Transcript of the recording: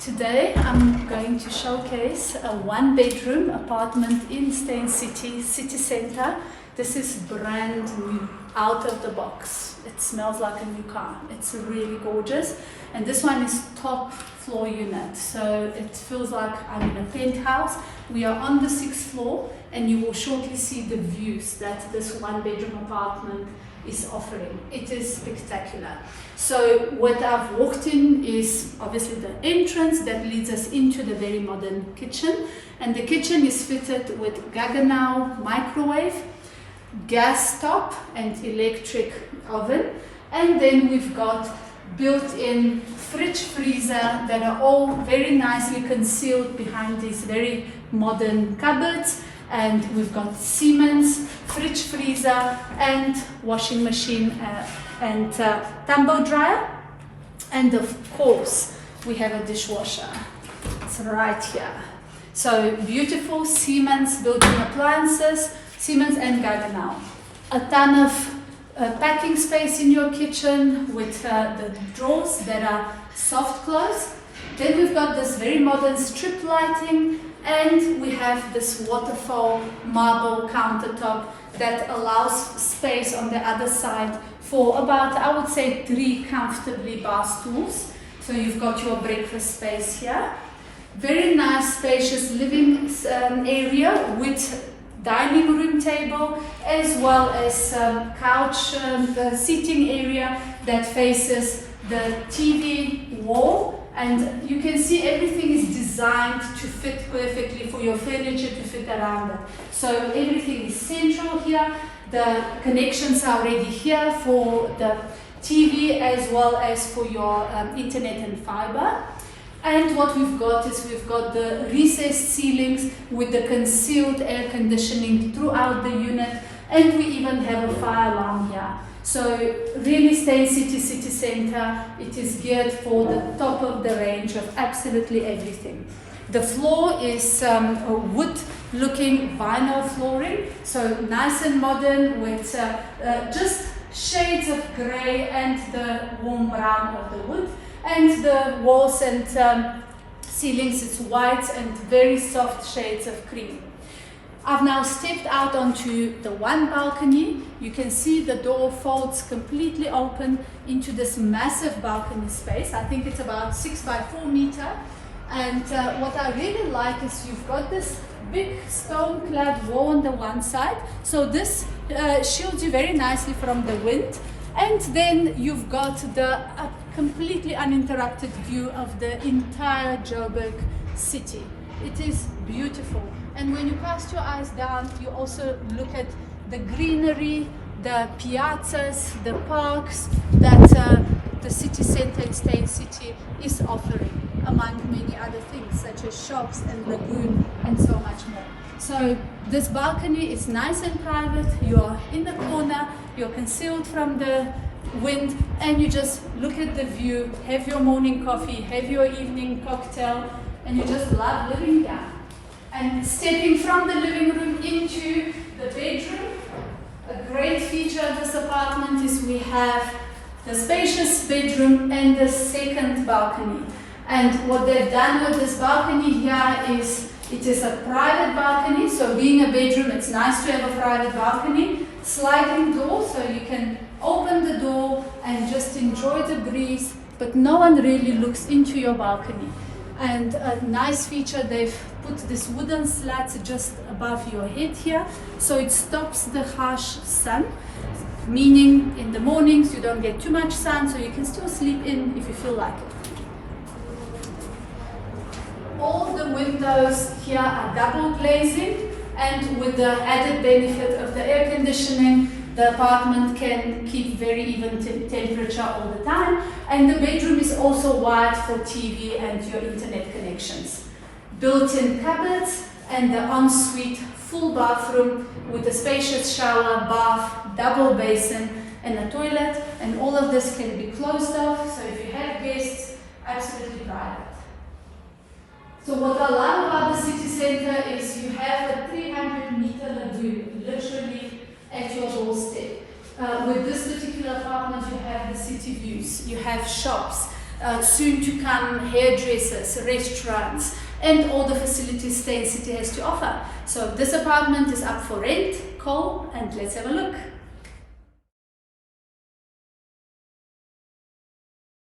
Today I'm going to showcase a one-bedroom apartment in Steyn City, city center. This is brand new, out of the box. It smells like a new car. It's really gorgeous. And this one is top floor unit, so it feels like I'm in a penthouse. We are on the 6th floor, and you will shortly see the views that this one-bedroom apartment is offering. It is spectacular. So what I've walked in is obviously the entrance that leads us into the very modern kitchen, and the kitchen is fitted with Gaggenau microwave, gas top and electric oven, and then we've got built-in fridge freezer that are all very nicely concealed behind these very modern cupboards. And we've got Siemens fridge freezer and washing machine and tumble dryer. And of course, we have a dishwasher. It's right here. So beautiful Siemens built-in appliances, Siemens and Gaggenau. A ton of packing space in your kitchen with the drawers that are soft close. Then we've got this very modern strip lighting, and we have this waterfall marble countertop that allows space on the other side for about, I would say, 3 comfortably bar stools. So you've got your breakfast space here. Very nice spacious living area with dining room table, as well as couch seating area that faces the TV wall. And you can see everything is designed to fit perfectly for your furniture to fit around it. So everything is central here. The connections are already here for the TV as well as for your internet and fiber. And what we've got is we've got the recessed ceilings with the concealed air conditioning throughout the unit, and we even have a fire alarm here. So really Steyn City city center, it is geared for the top of the range of absolutely everything. The floor is a wood looking vinyl flooring, so nice and modern with just shades of grey and the warm brown of the wood. And the walls and ceilings is white and very soft shades of cream. I've now stepped out onto the one balcony. You can see the door folds completely open into this massive balcony space. I think it's about 6 by 4 meter. And what I really like is you've got this big stone-clad wall on the one side. So this shields you very nicely from the wind. And then you've got the completely uninterrupted view of the entire Joburg city. It is beautiful. And when you cast your eyes down, you also look at the greenery, the piazzas, the parks that the city center in Steyn City is offering, among many other things such as shops and lagoon and so much more. So this balcony is nice and private. You are in the corner, you're concealed from the wind, and you just look at the view, have your morning coffee, have your evening cocktail, and you just love living here. And stepping from the living room into the bedroom, a great feature of this apartment is we have the spacious bedroom and the second balcony. And what they've done with this balcony here is it is a private balcony, so being a bedroom, it's nice to have a private balcony. Sliding door, so you can open the door and just enjoy the breeze, but no one really looks into your balcony. And a nice feature, they've put this wooden slats just above your head here, so it stops the harsh sun, meaning in the mornings you don't get too much sun, so you can still sleep in if you feel like it. All the windows here are double glazing, and with the added benefit of the air conditioning, the apartment can keep very even temperature all the time. And the bedroom is also wide for TV and your internet connections. Built-in cupboards and the ensuite full bathroom with a spacious shower, bath, double basin and a toilet. And all of this can be closed off, so if you have guests, absolutely private. So what I love about the city center is you have a 300-meter lagoon, literally at your doorstep. With this particular apartment, you have the city views, you have shops, soon to come hairdressers, restaurants, and all the facilities Steyn City has to offer. So this apartment is up for rent. Call and let's have a look.